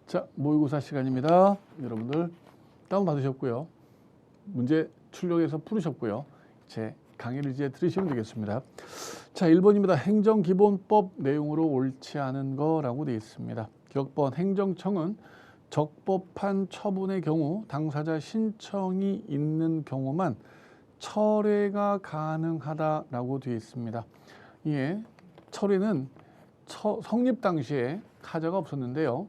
자, 모의고사 시간입니다. 여러분들 다운받으셨고요. 문제 출력해서 풀으셨고요. 제 강의를 이제 들으시면 되겠습니다. 자, 1번입니다. 행정기본법 내용으로 옳지 않은 거라고 되어 있습니다. 격번 행정청은 적법한 처분의 경우 당사자 신청이 있는 경우만 철회가 가능하다라고 되어 있습니다. 예, 철회는 성립 당시에 타자가 없었는데요.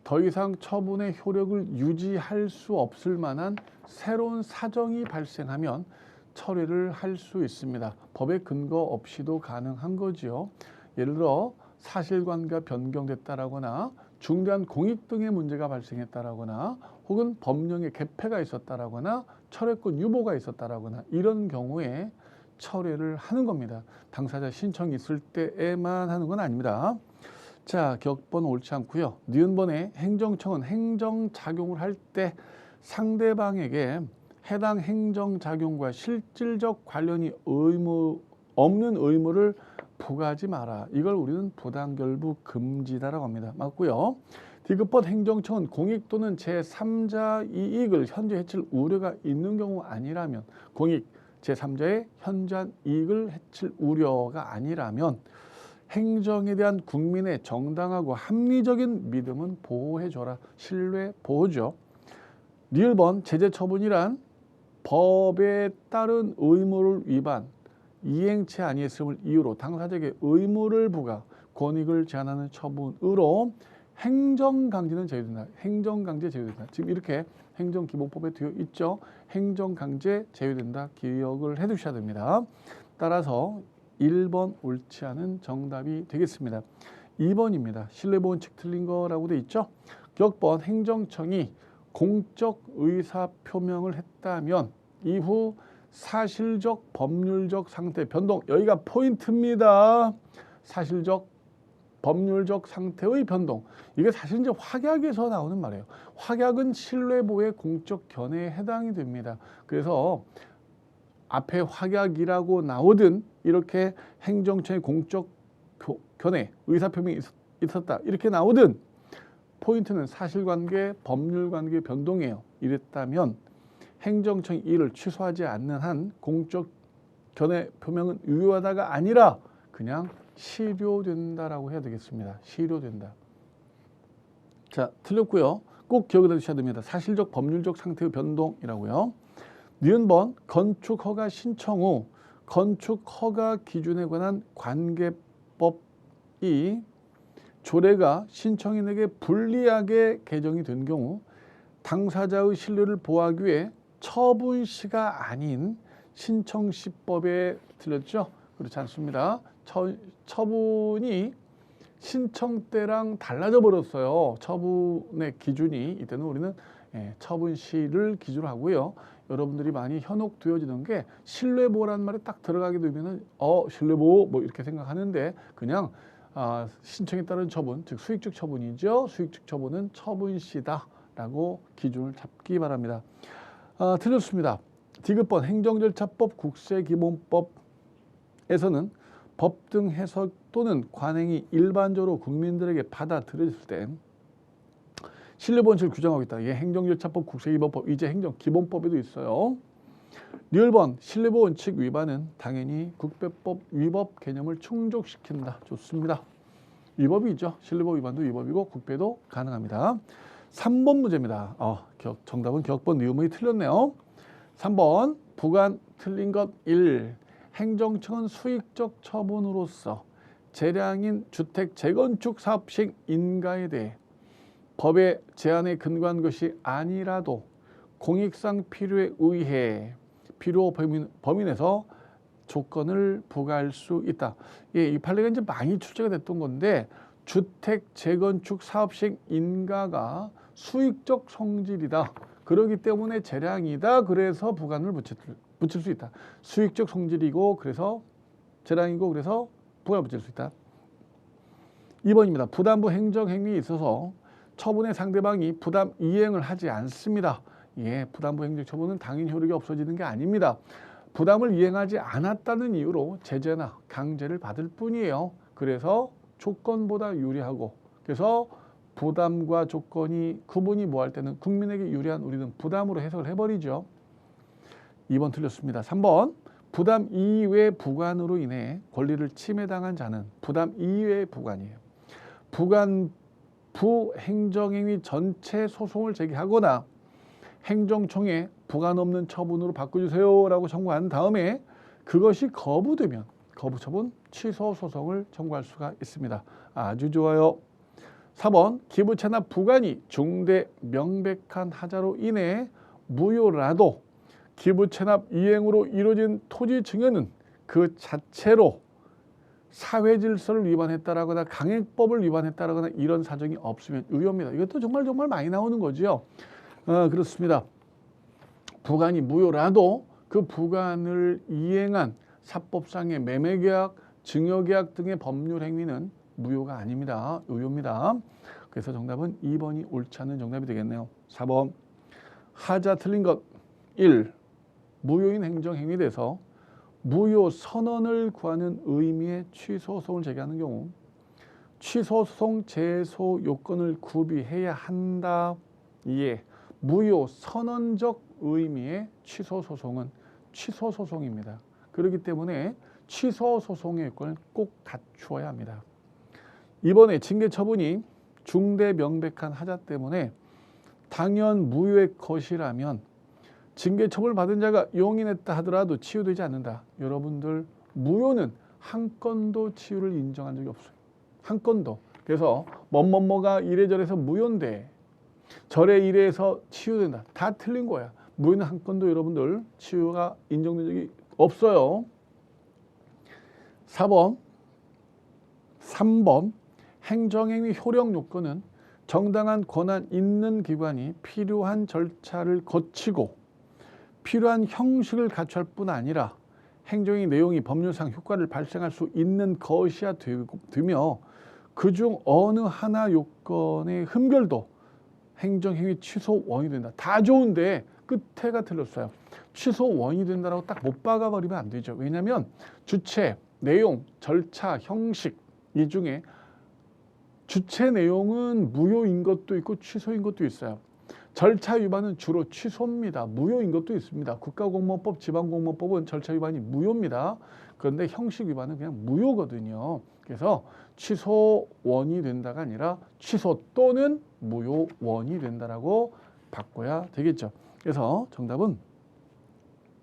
더 이상 처분의 효력을 유지할 수 없을 만한 새로운 사정이 발생하면 철회를 할 수 있습니다. 법의 근거 없이도 가능한 거지요. 예를 들어 사실관계가 변경됐다라거나 중대한 공익 등의 문제가 발생했다라거나 혹은 법령의 개폐가 있었다라거나 철회권 유보가 있었다라거나 이런 경우에 철회를 하는 겁니다. 당사자 신청이 있을 때에만 하는 건 아닙니다. 자, 격번 옳지 않고요. 니은번에 행정청은 행정작용을 할 때 상대방에게 해당 행정작용과 실질적 관련이 없는 의무를 부과하지 마라. 이걸 우리는 부당결부 금지다라고 합니다. 맞고요. 디귿번 행정청은 공익 또는 제3자 이익을 현재 해칠 우려가 있는 경우 아니라면 공익 제3자의 현저한 이익을 해칠 우려가 아니라면 행정에 대한 국민의 정당하고 합리적인 믿음은 보호해줘라. 신뢰 보호죠. 리을번 제재처분이란 법에 따른 의무를 위반, 이행치 아니했음을 이유로 당사자에게 의무를 부과, 권익을 제한하는 처분으로 행정강제는 제외된다. 행정강제 제외된다. 지금 이렇게 행정기본법에 되어 있죠. 행정강제 제외된다. 기억을 해두셔야 됩니다. 따라서 1번 옳지 않은 정답이 되겠습니다. 2번입니다. 신뢰보원칙 틀린 거라고 돼 있죠. 격번 행정청이 공적 의사표명을 했다면 이후 사실적 법률적 상태 변동, 여기가 포인트입니다. 사실적 법률적 상태의 변동. 이게 사실 이제 확약에서 나오는 말이에요. 확약은 신뢰보호의 공적 견해에 해당이 됩니다. 그래서 앞에 확약이라고 나오든 이렇게 행정청의 공적 견해, 의사표명이 있었다 이렇게 나오든 포인트는 사실관계, 법률관계 변동이에요. 이랬다면 행정청이 이를 취소하지 않는 한 공적 견해 표명은 유효하다가 아니라 그냥 실효된다라고 해야 되겠습니다. 실효된다. 자, 틀렸고요. 꼭 기억을 해두셔야 됩니다. 사실적, 법률적 상태의 변동이라고요. 니은번 건축허가 신청 후 건축허가 기준에 관한 관계법이 조례가 신청인에게 불리하게 개정이 된 경우 당사자의 신뢰를 보호하기 위해 처분시가 아닌 신청시법에 틀렸죠? 그렇지 않습니다. 처분이 신청 때랑 달라져 버렸어요. 처분의 기준이 이때는 우리는 처분시를 기준으로 하고요. 여러분들이 많이 현혹되어지는 게 신뢰보호라는 말이 딱 들어가게 되면은 신뢰보호 뭐 이렇게 생각하는데 그냥 신청에 따른 처분, 즉 수익적 처분이죠. 수익적 처분은 처분시다라고 기준을 잡기 바랍니다. 틀렸습니다. 디귿번 행정절차법 국세기본법에서는 법 등 해석 또는 관행이 일반적으로 국민들에게 받아들여질 때 신뢰보원칙을 규정하고 있다. 이게 행정절차법 국세기본법, 이제 행정기본법에도 있어요. 리을번 신뢰보원칙 위반은 당연히 국배법 위법 개념을 충족시킨다. 좋습니다. 위법이죠. 신뢰보호 위반도 위법이고 국배도 가능합니다. 3번 문제입니다. 정답은 격번 니음이 틀렸네요. 3번 부관 틀린 것 1. 행정청은 수익적 처분으로서 재량인 주택 재건축 사업식 인가에 대해 법의 제한에 근거한 것이 아니라도 공익상 필요에 의해 필요 범위 내에서 조건을 부과할 수 있다. 이 판례가 이제 많이 출제가 됐던 건데 주택 재건축 사업식 인가가 수익적 성질이다. 그렇기 때문에 재량이다. 그래서 부관을 붙일 수 있다. 수익적 성질이고 그래서 재량이고 그래서 부관을 붙일 수 있다. 2번입니다. 부담부 행정행위에 있어서 처분의 상대방이 부담 이행을 하지 않습니다. 부담부 행정처분은 당연히 효력이 없어지는 게 아닙니다. 부담을 이행하지 않았다는 이유로 제재나 강제를 받을 뿐이에요. 그래서 조건보다 유리하고 그래서 부담과 조건이 구분이 뭐할 때는 국민에게 유리한 우리는 부담으로 해석을 해버리죠. 2번 틀렸습니다. 3번 부담 이외 부관으로 인해 권리를 침해당한 자는 부담 이외 부관이에요. 부관 부행정행위 전체 소송을 제기하거나 행정청에 부관 없는 처분으로 바꿔주세요 라고 청구한 다음에 그것이 거부되면 거부처분 취소 소송을 청구할 수가 있습니다. 아주 좋아요. 4번 기부채납 부관이 중대 명백한 하자로 인해 무효라도 기부채납 이행으로 이루어진 토지 증여는 그 자체로 사회질서를 위반했다라거나 강행법을 위반했다라거나 이런 사정이 없으면 유효입니다. 이것도 정말 많이 나오는 거죠. 그렇습니다. 부관이 무효라도 그 부관을 이행한 사법상의 매매계약, 증여계약 등의 법률 행위는 무효가 아닙니다. 유효입니다. 그래서 정답은 2번이 옳지 않은 정답이 되겠네요. 4번 하자 틀린 것 1. 무효인 행정행위에 대해서 무효 선언을 구하는 의미의 취소소송을 제기하는 경우 취소소송 제소 요건을 구비해야 한다. 이에 무효 선언적 의미의 취소소송은 취소소송입니다. 그렇기 때문에 취소소송의 요건을 꼭 갖추어야 합니다. 이번에 징계처분이 중대 명백한 하자 때문에 당연 무효의 것이라면 징계처분을 받은 자가 용인했다 하더라도 치유되지 않는다. 여러분들 무효는 한 건도 치유를 인정한 적이 없어요. 한 건도. 그래서 뭐가 이래저래서 무효인데 저래 이래서 치유된다. 다 틀린 거야. 무효는 한 건도 여러분들 치유가 인정된 적이 없어요. 3번 행정행위 효력 요건은 정당한 권한 있는 기관이 필요한 절차를 거치고 필요한 형식을 갖춰야 할 뿐 아니라 행정의 내용이 법률상 효과를 발생할 수 있는 것이야 되며 그중 어느 하나 요건의 흠결도 행정행위 취소 원인이 된다. 다 좋은데 끝에가 틀렸어요. 취소 원인이 된다라고 딱 못 박아버리면 안 되죠. 왜냐하면 주체, 내용, 절차, 형식 이 중에 주체 내용은 무효인 것도 있고 취소인 것도 있어요. 절차 위반은 주로 취소입니다. 무효인 것도 있습니다. 국가공무원법, 지방공무원법은 절차 위반이 무효입니다. 그런데 형식 위반은 그냥 무효거든요. 그래서 취소원이 된다가 아니라 취소 또는 무효원이 된다라고 바꿔야 되겠죠. 그래서 정답은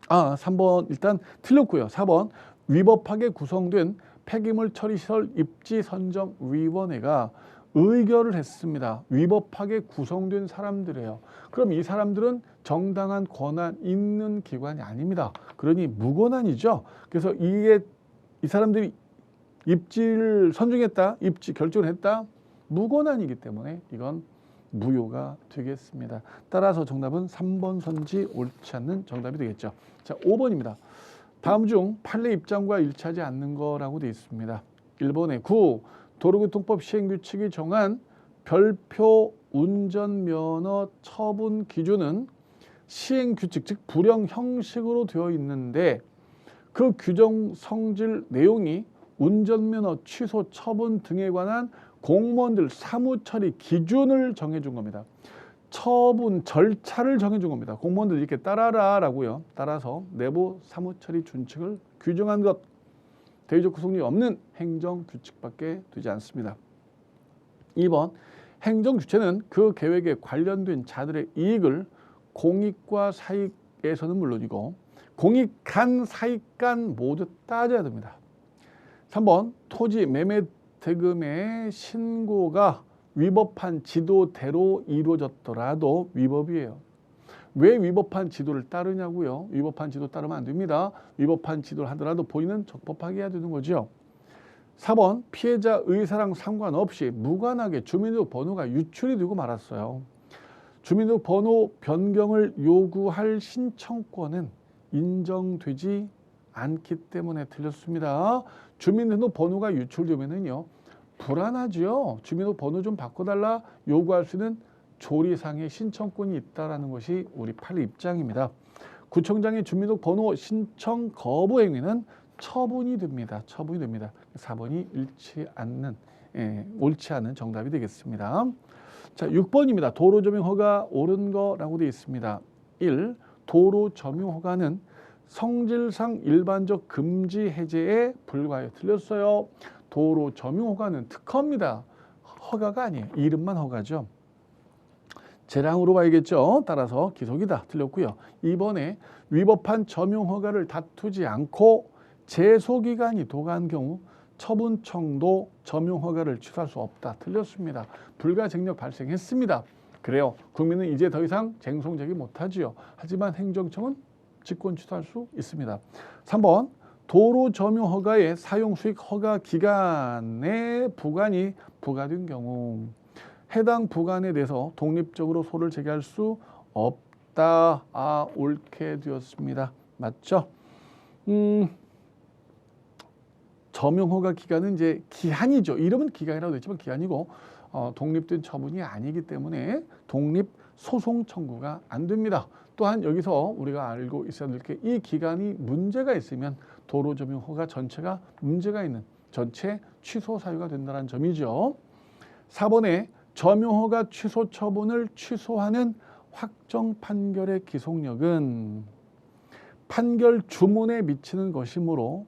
3번 일단 틀렸고요. 4번 위법하게 구성된 폐기물 처리시설 입지선정위원회가 의결을 했습니다. 위법하게 구성된 사람들이에요. 그럼 이 사람들은 정당한 권한 있는 기관이 아닙니다. 그러니 무권한이죠. 그래서 이 사람들이 입지를 선정했다, 입지 결정을 했다, 무권한이기 때문에 이건 무효가 되겠습니다. 따라서 정답은 3번 선지 옳지 않는 정답이 되겠죠. 자, 5번입니다. 다음 중 판례 입장과 일치하지 않는 거라고 되어 있습니다. 1번에 9. 도로교통법 시행규칙이 정한 별표 운전면허 처분 기준은 시행규칙, 즉 불영 형식으로 되어 있는데 그 규정 성질 내용이 운전면허 취소 처분 등에 관한 공무원들 사무처리 기준을 정해준 겁니다. 처분 절차를 정해준 겁니다. 공무원들 이렇게 따라라라고요. 따라서 내부 사무처리 준칙을 규정한 것. 대의적 구성력이 없는 행정규칙밖에 되지 않습니다. 2번 행정주체는 그 계획에 관련된 자들의 이익을 공익과 사익에서는 물론이고 공익 간, 사익 간 모두 따져야 됩니다. 3번 토지 매매 대금의 신고가 위법한 지도대로 이루어졌더라도 위법이에요. 왜 위법한 지도를 따르냐고요? 위법한 지도 따르면 안 됩니다. 위법한 지도를 하더라도 본인은 적법하게 해야 되는 거죠. 4번 피해자 의사랑 상관없이 무관하게 주민등록번호가 유출이 되고 말았어요. 주민등록번호 변경을 요구할 신청권은 인정되지 않기 때문에 틀렸습니다. 주민등록번호가 유출되면은요 불안하죠. 주민등록번호 좀 바꿔달라 요구할 수 있는 조리상의 신청권이 있다라는 것이 우리 판례 입장입니다. 구청장의 주민등록번호 신청 거부 행위는 처분이 됩니다. 처분이 됩니다. 4번이 옳지 않는 정답이 되겠습니다. 자, 6번입니다. 도로 점용 허가 옳은 거라고 되어 있습니다. 1. 도로 점용 허가는 성질상 일반적 금지 해제에 불과해요. 틀렸어요. 도로 점용 허가는 특허입니다. 허가가 아니에요. 이름만 허가죠. 재량으로 봐야겠죠. 따라서 기속이다. 틀렸고요. 2번에 위법한 점용 허가를 다투지 않고 제소기간이 도가한 경우 처분청도 점용 허가를 취소할 수 없다. 틀렸습니다. 불가증력 발생했습니다. 그래요. 국민은 이제 더 이상 쟁송 제기 못하지요. 하지만 행정청은 직권 취소할 수 있습니다. 3번 도로 점용 허가의 사용 수익 허가 기간의 부관이 부과된 경우 해당 부관에 대해서 독립적으로 소를 제기할 수 없다. 옳게 되었습니다. 맞죠? 점용 허가 기간은 이제 기한이죠. 이름은 기간이라고 되지만 기한이고 독립된 처분이 아니기 때문에 독립 소송 청구가 안 됩니다. 또한 여기서 우리가 알고 있어야 될 게 이 기간이 문제가 있으면 도로 점용 허가 전체가 문제가 있는 전체 취소 사유가 된다는 점이죠. 4번에 점용 허가 취소 처분을 취소하는 확정 판결의 기속력은 판결 주문에 미치는 것이므로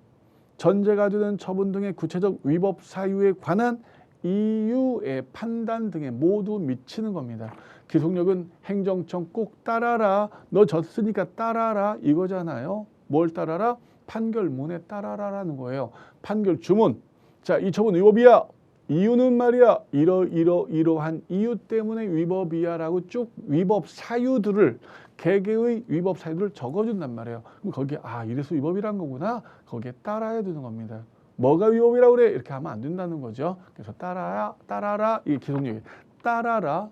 전제가 되는 처분 등의 구체적 위법 사유에 관한 이유의 판단 등에 모두 미치는 겁니다. 기속력은 행정청 꼭 따라라. 너 졌으니까 따라라 이거잖아요. 뭘 따라라? 판결문에 따라라라는 거예요. 판결 주문. 자, 이 처분 위법이야. 이유는 말이야. 이러한 이유 때문에 위법이야라고 쭉 위법 사유들을 개개의 위법 사유들을 적어준단 말이에요. 그럼 거기에 이래서 위법이란 거구나. 거기에 따라야 되는 겁니다. 뭐가 위법이라고 그래? 이렇게 하면 안 된다는 거죠. 그래서 따라라 이게 기속력이에요. 따라라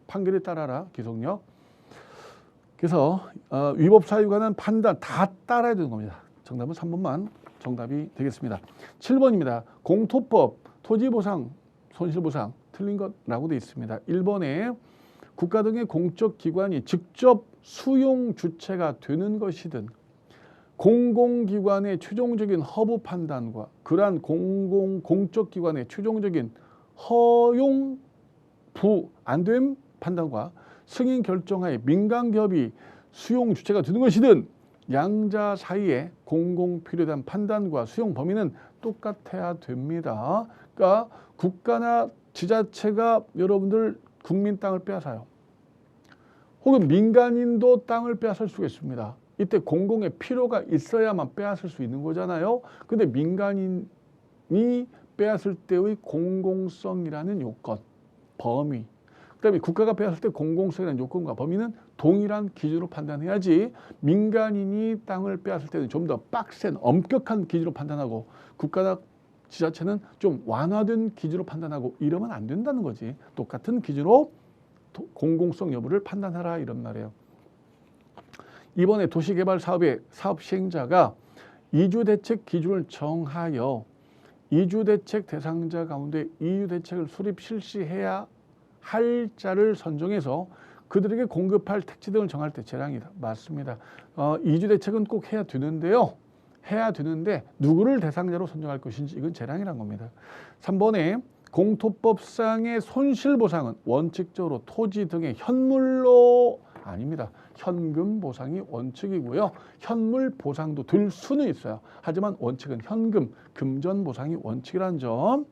판결에 따라라 기속력. 그래서 위법 사유에 관한 판단 다 따라야 되는 겁니다. 정답은 3번만 정답이 되겠습니다. 7번입니다. 공토법 토지보상 손실보상 틀린 것라고 되어 있습니다. 1번에 국가 등의 공적 기관이 직접 수용 주체가 되는 것이든 공공기관의 최종적인 허부 판단과 그러한 공적 기관의 최종적인 허용 안됨 판단과 승인 결정하에 민간기업이 수용 주체가 되는 것이든 양자 사이에 공공 필요한 판단과 수용 범위는 똑같아야 됩니다. 그러니까 국가나 지자체가 여러분들 국민 땅을 빼앗아요. 혹은 민간인도 땅을 빼앗을 수가 있습니다. 이때 공공의 필요가 있어야만 빼앗을 수 있는 거잖아요. 근데 민간인이 빼앗을 때의 공공성이라는 요건, 범위, 그다음에 국가가 빼앗을 때 공공성이라는 요건과 범위는 동일한 기준으로 판단해야지 민간인이 땅을 빼앗을 때는 좀 더 빡센 엄격한 기준으로 판단하고 국가나 지자체는 좀 완화된 기준으로 판단하고 이러면 안 된다는 거지. 똑같은 기준으로 공공성 여부를 판단하라 이런 말이에요. 이번에 도시개발 사업의 사업 시행자가 이주대책 기준을 정하여 이주대책 대상자 가운데 이주대책을 수립 실시해야 할 자를 선정해서 그들에게 공급할 택지 등을 정할 때 재량이다. 맞습니다. 이주대책은 꼭 해야 되는데요. 해야 되는데 누구를 대상자로 선정할 것인지 이건 재량이란 겁니다. 3번에 공토법상의 손실보상은 원칙적으로 토지 등의 현물로 아닙니다. 현금 보상이 원칙이고요. 현물 보상도 들 수는 있어요. 하지만 원칙은 현금, 금전 보상이 원칙이라는 점.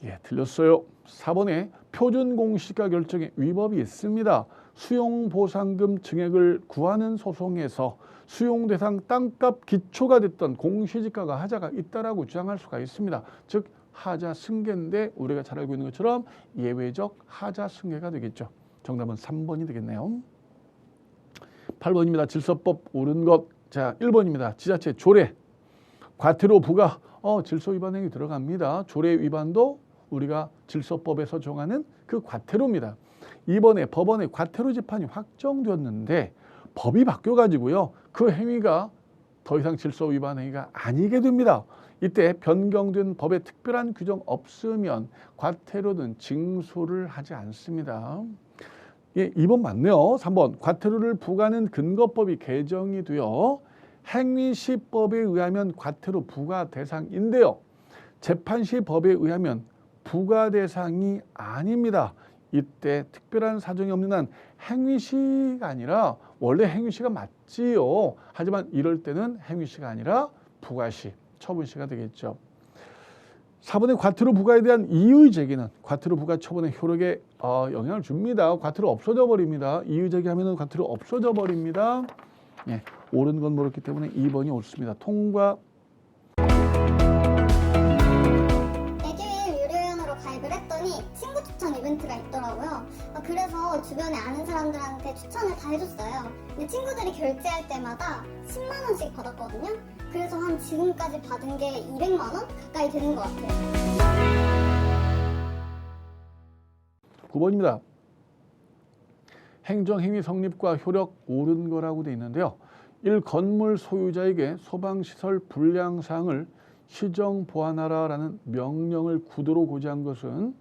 예, 틀렸어요. 4번에 표준공시가 결정에 위법이 있습니다. 수용보상금 증액을 구하는 소송에서 수용대상 땅값 기초가 됐던 공시지가가 하자가 있다라고 주장할 수가 있습니다. 즉 하자 승계인데 우리가 잘 알고 있는 것처럼 예외적 하자 승계가 되겠죠. 정답은 3번이 되겠네요. 8번입니다. 질서법 옳은 것. 자, 1번입니다. 지자체 조례, 과태료 부과, 질서 위반 행위 들어갑니다. 조례 위반도 우리가 질서법에서 정하는 그 과태료입니다. 2번에 법원의 과태료 재판이 확정되었는데 법이 바뀌어가지고요. 그 행위가 더 이상 질서 위반 행위가 아니게 됩니다. 이때 변경된 법에 특별한 규정 없으면 과태료는 징수를 하지 않습니다. 예, 2번 맞네요. 3번 과태료를 부과하는 근거법이 개정이 되어 행위시법에 의하면 과태료 부과 대상인데요. 재판시 법에 의하면 부과 대상이 아닙니다. 이때 특별한 사정이 없는 한 행위시가 아니라 원래 행위시가 맞지요. 하지만 이럴 때는 행위시가 아니라 부가시, 처분시가 되겠죠. 4번의 과태료 부과에 대한 이의 제기는 과태료 부과 처분의 효력에 영향을 줍니다. 과태료 없어져 버립니다. 이의 제기하면 과태료 없어져 버립니다. 예, 옳은 건 모르기 때문에 2번이 옳습니다. 통과. 에듀윌 유료회원으로 가입을 했더니 친구 추천 이벤트가 있더라고요. 그래서 주변에 아는 사람들한테 추천을 다 해줬어요. 근데 친구들이 결제할 때마다 10만 원씩 받았거든요. 그래서 한 지금까지 받은 게 200만 원 가까이 되는 것 같아요. 9번입니다. 행정행위 성립과 효력 옳은 거라고 되어 있는데요. 1. 건물 소유자에게 소방시설 불량사항을 시정 보완하라라는 명령을 구도로 고지한 것은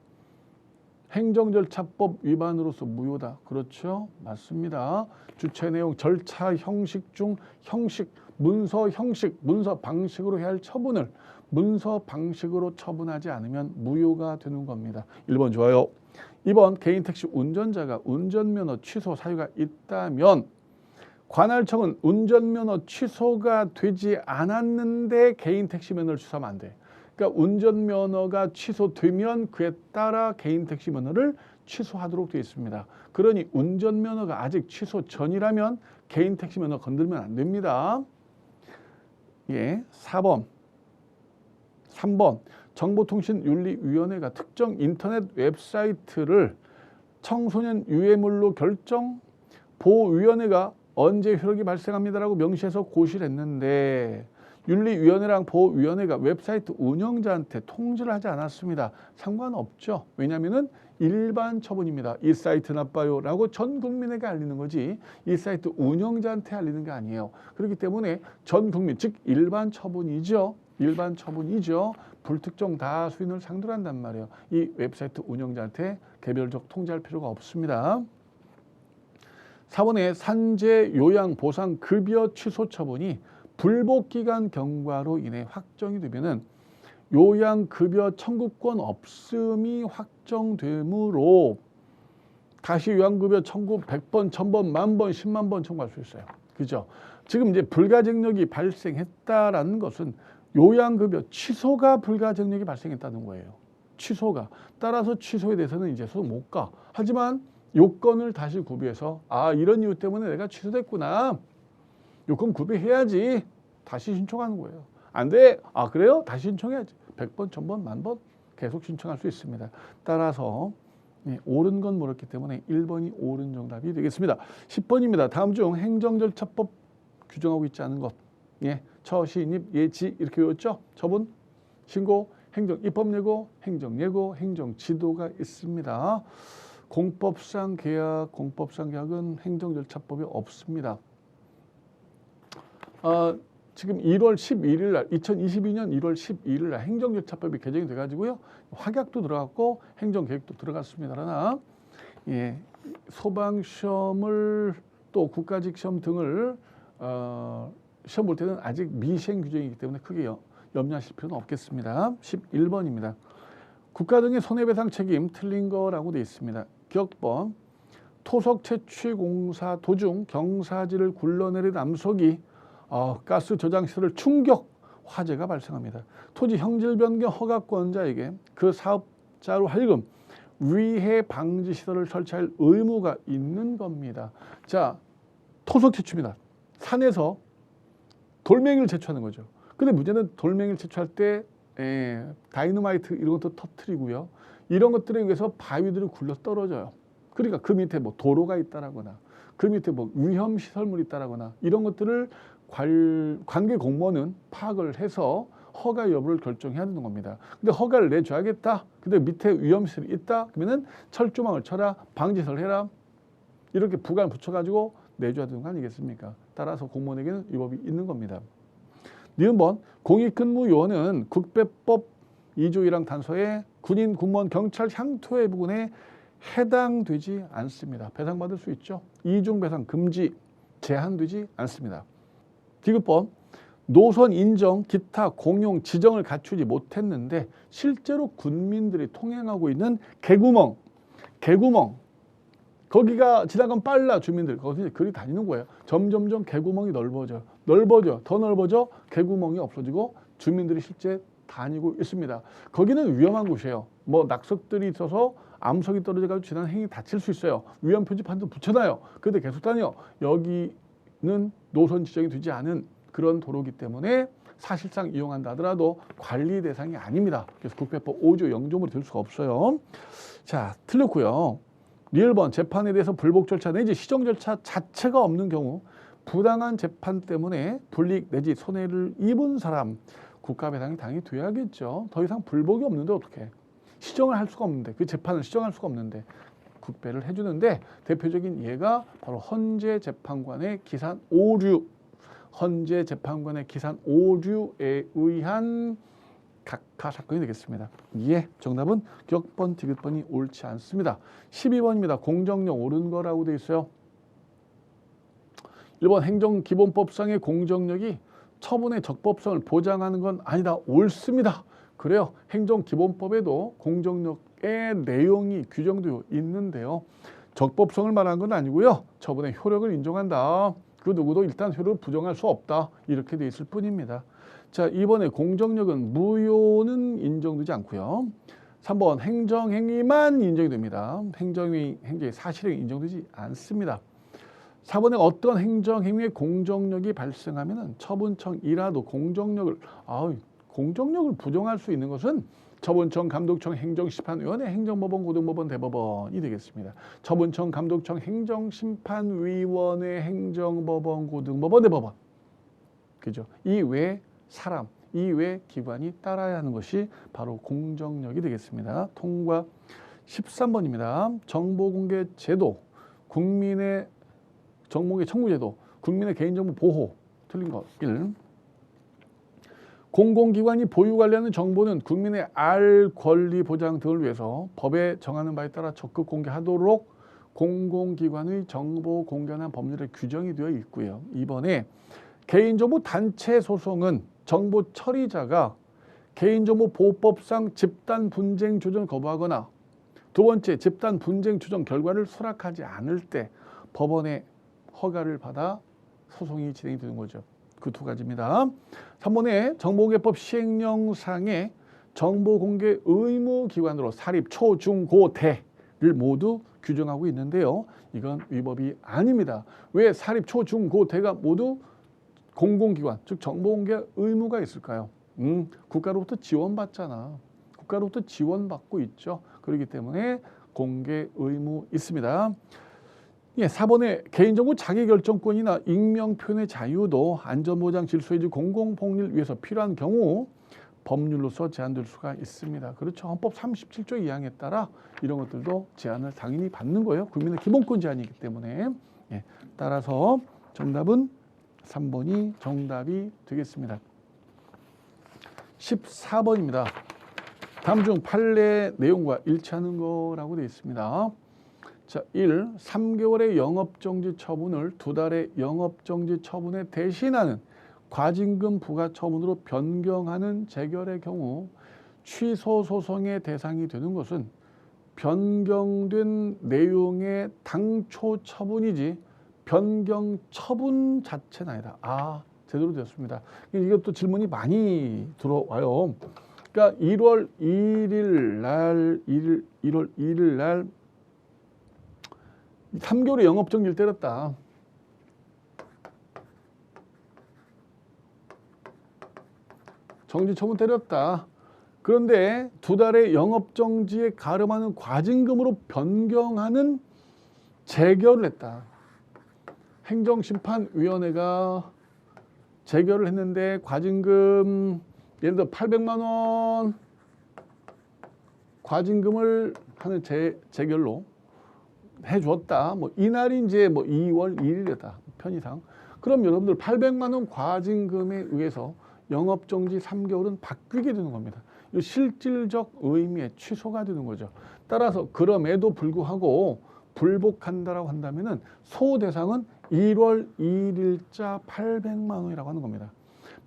행정절차법 위반으로서 무효다. 그렇죠? 맞습니다. 주체 내용, 절차 형식 중 형식, 문서 형식, 문서 방식으로 해야 할 처분을 문서 방식으로 처분하지 않으면 무효가 되는 겁니다. 1번 좋아요. 2번 개인택시 운전자가 운전면허 취소 사유가 있다면 관할청은 운전면허 취소가 되지 않았는데 개인택시 면허를 취소하면 안 돼. 그러니까 운전면허가 취소되면 그에 따라 개인택시 면허를 취소하도록 되어 있습니다. 그러니 운전면허가 아직 취소 전이라면 개인택시 면허 건들면 안 됩니다. 예, 4번. 3번 정보통신윤리위원회가 특정 인터넷 웹사이트를 청소년 유해물로 결정 보호위원회가 언제 효력이 발생합니다라고 명시해서 고시를 했는데 윤리위원회랑 보호위원회가 웹사이트 운영자한테 통지를 하지 않았습니다. 상관없죠. 왜냐하면 일반 처분입니다. 이 사이트 나빠요라고 전 국민에게 알리는 거지 이 사이트 운영자한테 알리는 게 아니에요. 그렇기 때문에 전 국민, 즉 일반 처분이죠. 일반 처분이죠. 불특정 다수인을 상대로 한단 말이에요. 이 웹사이트 운영자한테 개별적 통지할 필요가 없습니다. 4번의 산재 요양 보상 급여 취소 처분이 불복기간 경과로 인해 확정이 되면은 요양급여 청구권 없음이 확정되므로 다시 요양급여 청구 100번, 1000번, 10,000번, 10만 번 청구할 수 있어요. 그죠? 지금 이제 불가증력이 발생했다라는 것은 요양급여 취소가 불가증력이 발생했다는 거예요. 취소가. 따라서 취소에 대해서는 이제 소송 못 가. 하지만 요건을 다시 구비해서 이런 이유 때문에 내가 취소됐구나. 요건 구비해야지. 다시 신청하는 거예요. 안 돼? 그래요? 다시 신청해야지. 100번, 1000번, 10,000번 계속 신청할 수 있습니다. 따라서 옳은 건 모르기 때문에 1번이 옳은 정답이 되겠습니다. 10번입니다. 다음 중 행정절차법 규정하고 있지 않은 것. 처신입, 예지 이렇게 외웠죠? 처분, 신고, 행정입법예고, 행정예고, 행정지도가 있습니다. 공법상 계약은 행정절차법이 없습니다. 지금 1월 11일 날 2022년 1월 11일 날 행정절차법이 개정이 돼가지고요. 확약도 들어갔고 행정계획도 들어갔습니다. 그러나 소방시험을 또 국가직 시험 등을 시험 볼 때는 아직 미시행 규정이기 때문에 크게 염려하실 필요는 없겠습니다. 11번입니다. 국가 등의 손해배상 책임 틀린 거라고 되어 있습니다. 기억번 토속 채취 공사 도중 경사지를 굴러내린 암석이 가스 저장시설을 충격 화재가 발생합니다. 토지 형질 변경 허가권자에게 그 사업자로 하여금 위해 방지 시설을 설치할 의무가 있는 겁니다. 자, 토속 채취입니다. 산에서 돌멩이를 채취하는 거죠. 근데 문제는 돌멩이를 채취할 때 다이너마이트 이런 것도 터뜨리고요. 이런 것들에 의해서 바위들이 굴러 떨어져요. 그러니까 그 밑에 뭐 도로가 있다라거나 그 밑에 뭐 위험 시설물이 있다라거나 이런 것들을 관계 공무원은 파악을 해서 허가 여부를 결정해야 되는 겁니다. 근데 허가를 내줘야겠다. 근데 밑에 위험시설이 있다. 그러면은 철조망을 쳐라, 방지시설을 해라. 이렇게 부관을 붙여가지고 내줘야 되는 거 아니겠습니까? 따라서 공무원에게는 위법이 있는 겁니다. 니은번 공익근무요원은 국배법 2조 1항 단서에 군인, 군무원, 경찰, 향토의 부분에 해당되지 않습니다. 배상받을 수 있죠. 이중배상 금지, 제한되지 않습니다. 디귿번 노선 인정, 기타 공용 지정을 갖추지 못했는데 실제로 군민들이 통행하고 있는 개구멍, 개구멍 거기가 지나가면 빨라 주민들 거기서 그리 다니는 거예요. 점점점 개구멍이 넓어져 더 넓어져 개구멍이 없어지고 주민들이 실제 다니고 있습니다. 거기는 위험한 곳이에요. 뭐 낙석들이 있어서 암석이 떨어져가지고 지나는 행인이 다칠 수 있어요. 위험 표지판도 붙여놔요. 근데 계속 다녀. 여기는 노선 지정이 되지 않은 그런 도로기 때문에 사실상 이용한다 하더라도 관리 대상이 아닙니다. 그래서 국배법 5조 0조물이 될 수가 없어요. 자, 틀렸고요. 1번 재판에 대해서 불복 절차 내지 시정 절차 자체가 없는 경우 부당한 재판 때문에 불이익 내지 손해를 입은 사람 국가 배상이 당연히 돼야겠죠. 더 이상 불복이 없는데 어떻게 시정을 할 수가 없는데 그 재판을 시정할 수가 없는데 국배를 해주는데 대표적인 예가 바로 헌재 재판관의 기산 오류 헌재 재판관의 기산 오류에 의한 각하 사건이 되겠습니다. 예, 정답은 격번, 디귿번이 옳지 않습니다. 12번입니다. 공정력 옳은 거라고 돼 있어요. 1번 행정기본법상의 공정력이 처분의 적법성을 보장하는 건 아니다. 옳습니다. 그래요. 행정기본법에도 공정력의 내용이 규정되어 있는데요. 적법성을 말한 건 아니고요. 처분의 효력을 인정한다. 그 누구도 일단 효력을 부정할 수 없다. 이렇게 돼 있을 뿐입니다. 자, 이번에 공정력은 무효는 인정되지 않고요. 3번 행정행위만 인정이 됩니다. 행정의 사실행위 인정되지 않습니다. 4번에 어떤 행정행위의 공정력이 발생하면 처분청이라도 공정력을 부정할 수 있는 것은 처분청, 감독청, 행정심판위원회, 행정법원, 고등법원, 대법원이 되겠습니다. 처분청, 감독청, 행정심판위원회, 행정법원, 고등법원, 대법원. 그죠? 이 외 사람, 이 외 기관이 따라야 하는 것이 바로 공정력이 되겠습니다. 통과 13번입니다. 정보공개 제도, 국민의 정보공개 청구제도, 국민의 개인정보 보호. 틀린 거 1. 공공기관이 보유 관리하는 정보는 국민의 알 권리 보장 등을 위해서 법에 정하는 바에 따라 적극 공개하도록 공공기관의 정보 공개하는 법률에 규정이 되어 있고요. 2번에 개인정보 단체 소송은 정보 처리자가 개인정보보호법상 집단 분쟁 조정을 거부하거나 두 번째 집단 분쟁 조정 결과를 수락하지 않을 때 법원의 허가를 받아 소송이 진행이 되는 거죠. 그 두 가지입니다. 3번에 정보공개법 시행령상의 정보공개 의무기관으로 사립, 초, 중, 고, 대를 모두 규정하고 있는데요. 이건 위법이 아닙니다. 왜 사립, 초, 중, 고, 대가 모두 공공기관, 즉 정보공개 의무가 있을까요? 국가로부터 지원받잖아. 국가로부터 지원받고 있죠. 그렇기 때문에 공개 의무 있습니다. 예, 4번에 개인정보 자기결정권이나 익명표현의 자유도 안전보장 질서유지 공공복리를 위해서 필요한 경우 법률로서 제한될 수가 있습니다. 그렇죠. 헌법 37조 2항에 따라 이런 것들도 제한을 당연히 받는 거예요. 국민의 기본권 제한이기 때문에. 예, 따라서 정답은 3번이 정답이 되겠습니다. 14번입니다. 다음 중 판례 내용과 일치하는 거라고 되어 있습니다. 자, 1. 3개월의 영업정지 처분을 2달의 영업정지 처분에 대신하는 과징금 부과 처분으로 변경하는 재결의 경우 취소 소송의 대상이 되는 것은 변경된 내용의 당초 처분이지 변경 처분 자체는 아니다. 아, 제대로 되었습니다. 이것도 질문이 많이 들어와요. 그러니까 1월 1일 날 3개월의 영업정지를 때렸다. 정지 처분 때렸다. 그런데 2달의 영업정지에 가름하는 과징금으로 변경하는 재결을 했다. 행정심판위원회가 재결을 했는데 과징금 예를 들어 800만 원 과징금을 하는 재결로 해줬다. 뭐 이날이 이제 뭐 2월 1일이다. 편의상. 그럼 여러분들 800만 원 과징금에 의해서 영업정지 3개월은 바뀌게 되는 겁니다. 이 실질적 의미의 취소가 되는 거죠. 따라서 그럼에도 불구하고 불복한다라고 한다면은 소대상은 1월 2일자 800만 원이라고 하는 겁니다.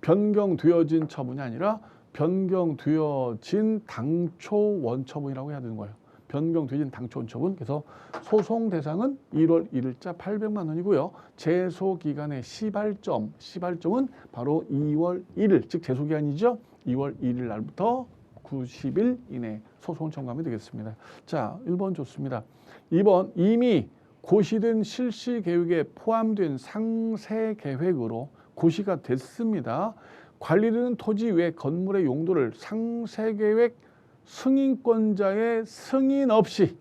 변경되어진 처분이 아니라 변경되어진 당초 원처분이라고 해야 되는 거예요. 변경되어진 당초원처분. 그래서 소송 대상은 1월 1일자 800만 원이고요. 제소 기간의 시발점은 바로 2월 1일, 즉 제소 기간이죠. 2월 1일 날부터 90일 이내 소송을 청구하면 되겠습니다. 자, 1번 좋습니다. 2번 이미 고시된 실시 계획에 포함된 상세 계획으로 고시가 됐습니다. 관리되는 토지 외 건물의 용도를 상세 계획 승인권자의 승인 없이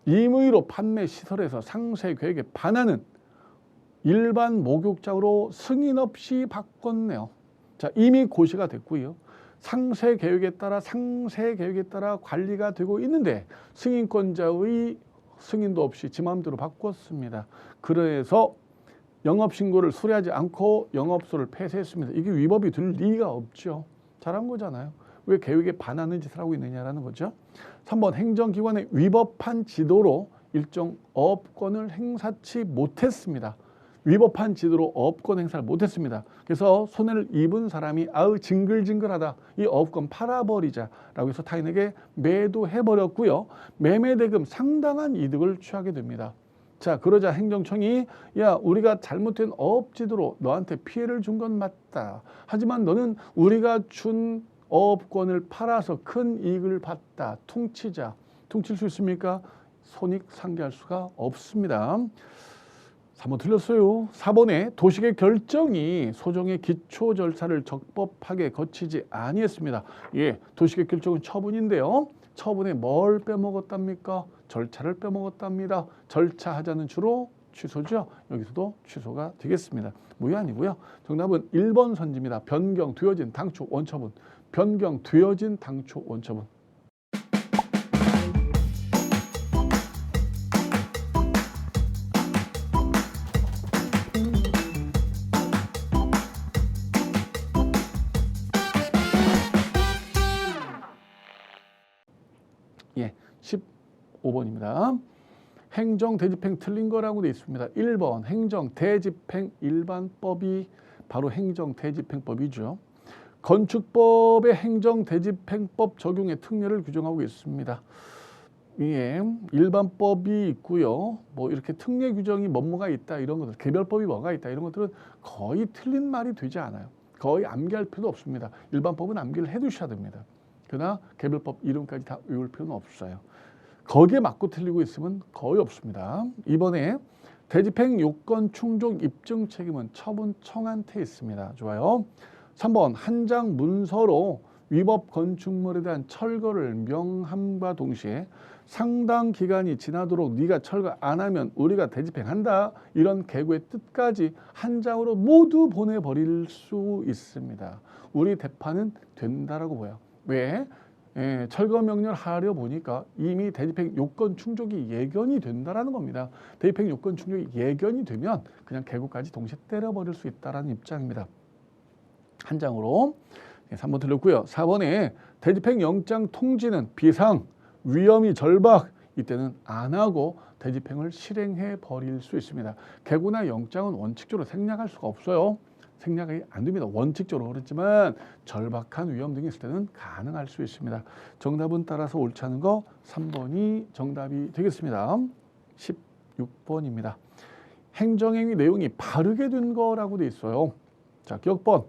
임의로 판매 시설에서 상세 계획에 반하는 일반 목욕장으로 승인 없이 바꿨네요. 자, 이미 고시가 됐고요. 상세 계획에 따라 관리가 되고 있는데 승인권자의 승인도 없이 지 마음대로 바꿨습니다. 그래서 영업신고를 수리하지 않고 영업소를 폐쇄했습니다. 이게 위법이 될 리가 없죠. 잘한 거잖아요. 왜 계획에 반하는 짓을 하고 있느냐라는 거죠. 3번 행정기관의 위법한 지도로 일정 업권을 행사치 못했습니다. 위법한 지도로 업권 행사를 못했습니다. 그래서 손해를 입은 사람이 아우 징글징글하다. 이 업권 팔아버리자라고 해서 타인에게 매도해버렸고요. 매매대금 상당한 이득을 취하게 됩니다. 자, 그러자 행정청이 야, 우리가 잘못된 어업지도로 너한테 피해를 준 건 맞다. 하지만 너는 우리가 준 어업권을 팔아서 큰 이익을 봤다. 퉁칠 수 있습니까? 손익 상계할 수가 없습니다. 3번 틀렸어요. 4번에 도시계 결정이 소정의 기초 절차를 적법하게 거치지 아니했습니다. 예, 도시계 결정은 처분인데요. 처분에 뭘 빼먹었답니까? 절차를 빼먹었답니다. 절차하자는 주로 취소죠. 여기서도 취소가 되겠습니다. 무효 아니고요. 정답은 1번 선지입니다. 변경되어진 당초 원처분. 변경되어진 당초 원처분. 예, 15번입니다. 행정대집행 틀린 거라고 되어 있습니다. 1번 행정대집행 일반법이 바로 행정대집행법이죠. 건축법의 행정대집행법 적용의 특례를 규정하고 있습니다. 예, 일반법이 있고요. 뭐 이렇게 특례 규정이 뭐가 있다 이런 것들, 개별법이 뭐가 있다 이런 것들은 거의 틀린 말이 되지 않아요. 거의 암기할 필요도 없습니다. 일반법은 암기를 해두셔야 됩니다. 그러나 개별법 이름까지 다 외울 필요는 없어요. 거기에 맞고 틀리고 있으면 거의 없습니다. 이번에 대집행 요건 충족 입증 책임은 처분청한테 있습니다. 좋아요. 3번 한 장 문서로 위법 건축물에 대한 철거를 명함과 동시에 상당 기간이 지나도록 네가 철거 안 하면 우리가 대집행한다. 이런 계구의 뜻까지 한 장으로 모두 보내버릴 수 있습니다. 우리 대파는 된다라고 보여요. 왜? 예, 철거 명령을 하려 보니까 이미 대집행 요건 충족이 예견이 된다라는 겁니다. 대집행 요건 충족이 예견이 되면 그냥 계구까지 동시에 때려버릴 수 있다라는 입장입니다. 한 장으로. 3번 틀렸고요. 4번에 대집행 영장 통지는 비상, 위험이 절박, 이때는 안 하고 대집행을 실행해 버릴 수 있습니다. 계구나 영장은 원칙적으로 생략할 수가 없어요. 생략이 안 됩니다. 원칙적으로 그렇지만 절박한 위험 등이 있을 때는 가능할 수 있습니다. 정답은 따라서 옳지 않은 거 3번이 정답이 되겠습니다. 16번입니다. 행정행위 내용이 바르게 된 거라고 돼 있어요. 자, 기억번.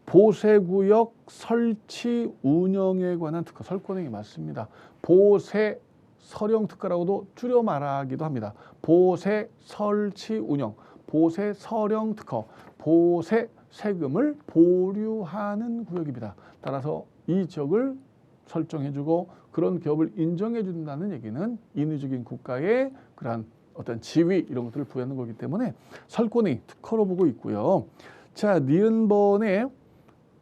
보세구역 설치 운영에 관한 특허, 설권행위 맞습니다. 보세 설령 특허라고도 줄여 말하기도 합니다. 보세 설치 운영, 보세 설령 특허, 보세 세금을 보류하는 구역입니다. 따라서 이 지역을 설정해주고 그런 기업을 인정해준다는 얘기는 인위적인 국가의 그러한 어떤 지위 이런 것들을 부여하는 거기 때문에 설권이 특허로 보고 있고요. 자, 니은번에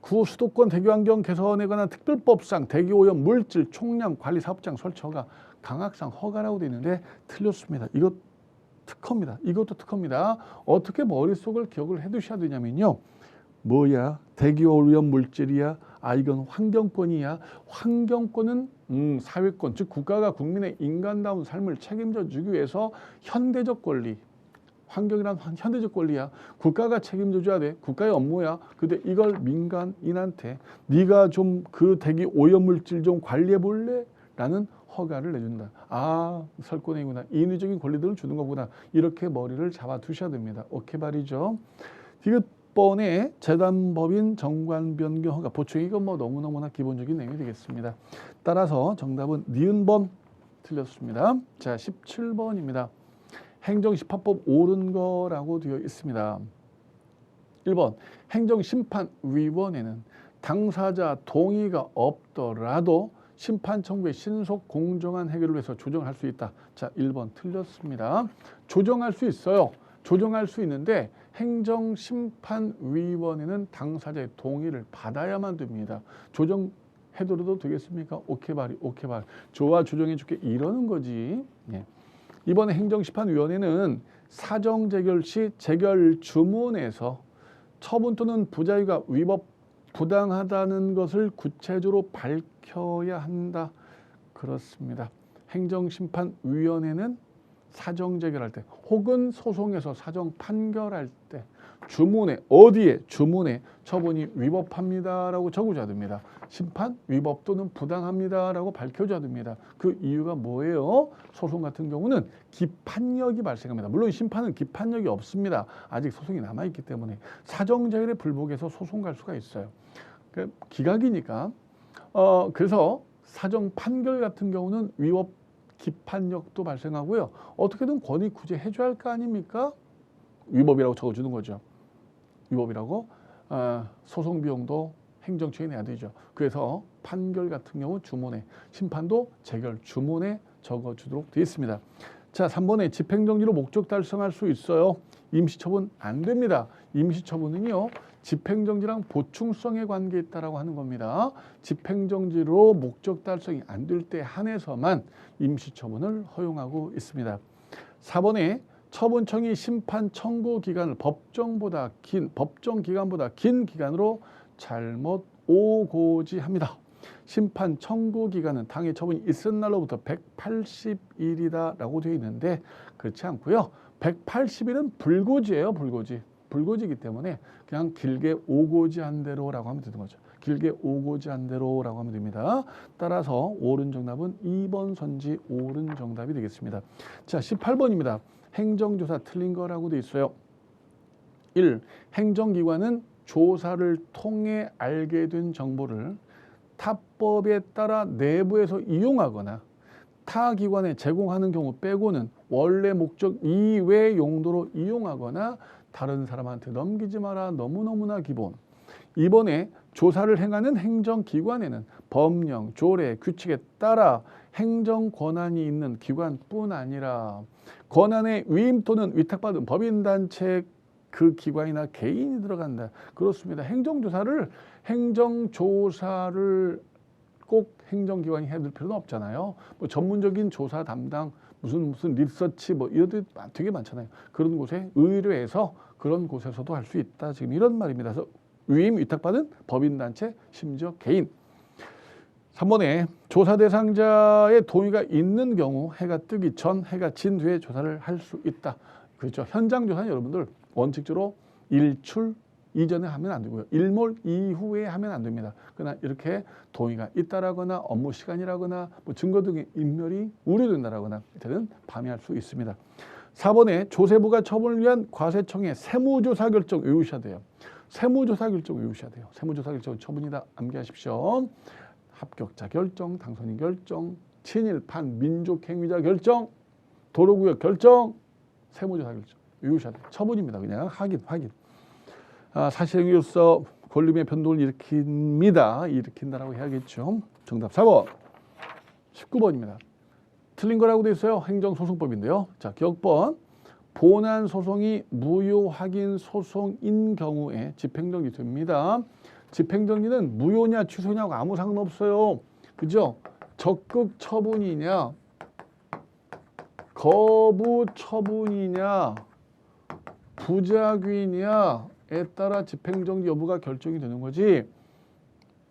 구 수도권 대기환경 개선에 관한 특별법상 대기오염 물질 총량 관리 사업장 설치허가 강학상 허가라고 되어 있는데 틀렸습니다. 이것 특허입니다. 이것도 특허입니다. 어떻게 머릿속을 기억을 해두셔야 되냐면요. 뭐야? 대기오염 물질이야? 아, 이건 환경권이야. 환경권은 사회권, 즉 국가가 국민의 인간다운 삶을 책임져 주기 위해서 현대적 권리, 환경이란 현대적 권리야. 국가가 책임져 줘야 돼. 국가의 업무야. 근데 이걸 민간인한테 네가 좀 그 대기 오염 물질 좀 관리해 볼래? 라는 허가를 내준다. 아, 설권행위구나. 인위적인 권리들을 주는 거구나. 이렇게 머리를 잡아두셔야 됩니다. 오케이 말이죠. 디귿번에 재단법인 정관 변경 허가 보충 이건 뭐 너무너무나 기본적인 내용이 되겠습니다. 따라서 정답은 니은번 틀렸습니다. 자, 17번입니다. 행정심판법 옳은 거라고 되어 있습니다. 1번 행정심판위원회는 당사자 동의가 없더라도 심판 청구의 신속 공정한 해결을 위해서 조정할 수 있다. 자, 1번 틀렸습니다. 조정할 수 있어요. 조정할 수 있는데 행정심판위원회는 당사자의 동의를 받아야만 됩니다. 조정해도 되겠습니까? 오케이 바리, 오케이 바리. 좋아, 조정해줄게. 이러는 거지. 예. 이번에 행정심판위원회는 사정재결 시 재결 주문에서 처분 또는 부자유가 위법 부당하다는 것을 구체적으로 밝혀야 한다. 그렇습니다. 행정심판위원회는 사정재결할 때 혹은 소송에서 사정 판결할 때 주문에 어디에 주문에 처분이 위법합니다라고 적어줘야 됩니다. 심판 위법 또는 부당합니다라고 밝혀줘야 됩니다. 그 이유가 뭐예요? 소송 같은 경우는 기판력이 발생합니다. 물론 심판은 기판력이 없습니다. 아직 소송이 남아있기 때문에 사정재결에 불복해서 소송 갈 수가 있어요. 기각이니까 그래서 사정 판결 같은 경우는 위법 기판력도 발생하고요. 어떻게든 권위 구제해 줘야 할 거 아닙니까? 위법이라고 적어주는 거죠. 위법이라고 소송 비용도 행정처에 내야 되죠. 그래서 판결 같은 경우 주문에 심판도 재결 주문에 적어주도록 되어 있습니다. 자, 3번에 집행정지로 목적 달성할 수 있어요. 임시처분 안 됩니다. 임시처분은요. 집행정지랑 보충성에 관계 있다라고 하는 겁니다. 집행정지로 목적 달성이 안 될 때 한해서만 임시처분을 허용하고 있습니다. 4번에 처분청이 심판 청구 기간을 법정 기간보다 긴 기간으로 잘못 오고지합니다. 심판 청구 기간은 당해 처분이 있은 날로부터 180일이다라고 되어 있는데 그렇지 않고요. 180일은 불고지예요, 불고지. 불고지이기 때문에 그냥 길게 오고지한 대로라고 하면 되는 거죠. 길게 오고지한 대로라고 하면 됩니다. 따라서 옳은 정답은 2번 선지 옳은 정답이 되겠습니다. 자, 18번입니다. 행정조사 틀린 거라고 돼 있어요. 1. 행정기관은 조사를 통해 알게 된 정보를 타법에 따라 내부에서 이용하거나 타 기관에 제공하는 경우 빼고는 원래 목적 이외 용도로 이용하거나 다른 사람한테 넘기지 마라. 너무너무나 기본. 이번에 조사를 행하는 행정기관에는 법령, 조례, 규칙에 따라 행정 권한이 있는 기관뿐 아니라 권한의 위임 또는 위탁받은 법인단체 그 기관이나 개인이 들어간다. 그렇습니다. 행정조사를 꼭 행정기관이 해둘 필요는 없잖아요. 뭐 전문적인 조사 담당 무슨 리서치 뭐 이런 데 되게 많잖아요. 그런 곳에 의뢰해서 그런 곳에서도 할 수 있다. 지금 이런 말입니다. 그래서 위임 위탁받은 법인단체 심지어 개인. 3번에 조사 대상자의 동의가 있는 경우 해가 뜨기 전 해가 진 뒤에 조사를 할 수 있다. 그렇죠. 현장 조사는 여러분들 원칙적으로 일출 이전에 하면 안 되고요. 일몰 이후에 하면 안 됩니다. 그러나 이렇게 동의가 있다라거나 업무 시간이라거나 뭐 증거 등의 인멸이 우려된다라거나 이때는 밤에 할 수 있습니다. 4번에 조세부가 처분을 위한 과세청의 세무조사 결정 외우셔야 돼요. 세무조사 결정 외우셔야 돼요. 세무조사 결정 처분이다. 암기하십시오. 합격자 결정, 당선인 결정, 친일판 민족행위자 결정, 도로구역 결정, 세무조사 결정 외우셔야 돼요. 처분입니다. 그냥 확인. 사실행위로서 권리의 변동을 일으킨다라고 해야겠죠. 정답 4번. 19번입니다. 틀린 거라고 되어 있어요. 행정소송법인데요. 자, 기억번. 본안 소송이 무효 확인 소송인 경우에 집행정지 됩니다. 집행정지는 무효냐 취소냐하고 아무 상관없어요. 그죠? 적극 처분이냐 거부 처분이냐 부작위냐에 따라 집행정지 여부가 결정이 되는 거지.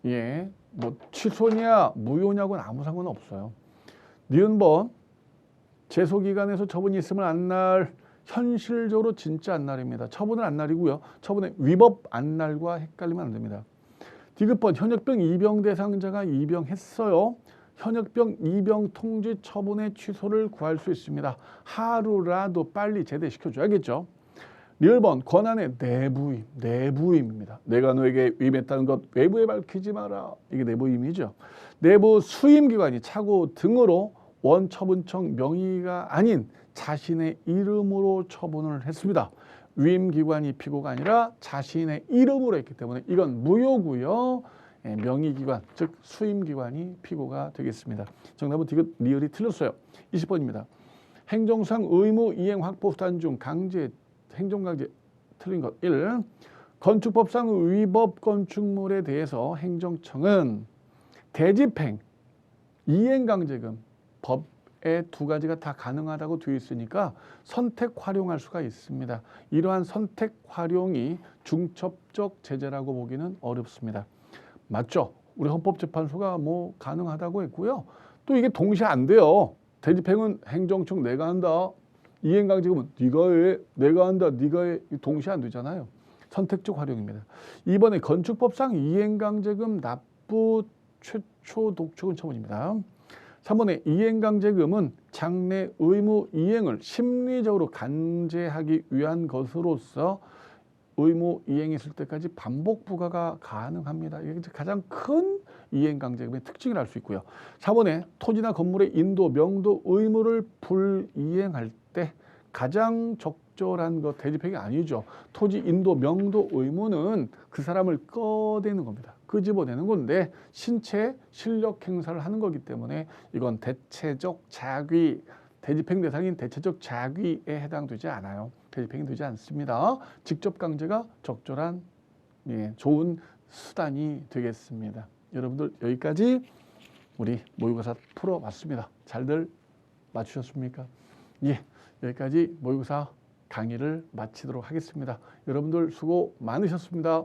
예, 뭐 취소냐 무효냐고는 아무 상관없어요. 니은번 제소기간에서 처분이 있음을 안 날 현실적으로 진짜 안 날입니다. 처분은 안 날이고요. 처분의 위법 안 날과 헷갈리면 안 됩니다. 디귿번 현역병 입영 대상자가 입영했어요. 현역병 이병 통지 처분의 취소를 구할 수 있습니다. 하루라도 빨리 제대시켜줘야겠죠. 리을 번 권한의 내부임입니다. 내가 너에게 위임했다는 것 외부에 밝히지 마라. 이게 내부임이죠. 내부 수임기관이 차고 등으로 원처분청 명의가 아닌 자신의 이름으로 처분을 했습니다. 위임기관이 피고가 아니라 자신의 이름으로 했기 때문에 이건 무효고요. 명의기관, 즉 수임기관이 피고가 되겠습니다. 정답은 디귿 리을이 틀렸어요. 20번입니다. 행정상 의무 이행 확보 수단 중 강제, 행정강제 틀린 것 1. 건축법상 위법 건축물에 대해서 행정청은 대집행, 이행강제금, 법의 두 가지가 다 가능하다고 되어 있으니까 선택 활용할 수가 있습니다. 이러한 선택 활용이 중첩적 제재라고 보기는 어렵습니다. 맞죠? 우리 헌법재판소가 뭐 가능하다고 했고요. 또 이게 동시에 안 돼요. 대집행은 행정청 내가 한다. 이행강제금은 네가 해. 내가 한다. 네가 해. 동시에 안 되잖아요. 선택적 활용입니다. 이번에 건축법상 이행강제금 납부 최초 독촉은 처분입니다. 3번에 이행강제금은 장래 의무 이행을 심리적으로 간제하기 위한 것으로서 의무 이행했을 때까지 반복 부과가 가능합니다. 이게 가장 큰 이행강제금의 특징을 알 수 있고요. 4번에 토지나 건물의 인도, 명도 의무를 불이행할 때 가장 적절한 것 대집행이 아니죠. 토지, 인도, 명도 의무는 그 사람을 꺼내는 겁니다. 끄집어내는 건데 신체 실력 행사를 하는 거기 때문에 이건 대체적 자귀, 대집행 대상인 대체적 자귀에 해당되지 않아요. 대집행이 되지 않습니다. 직접 강제가 적절한 좋은 수단이 되겠습니다. 여러분들 여기까지 우리 모의고사 풀어봤습니다. 잘들 맞추셨습니까? 예, 여기까지 모의고사 강의를 마치도록 하겠습니다. 여러분들 수고 많으셨습니다.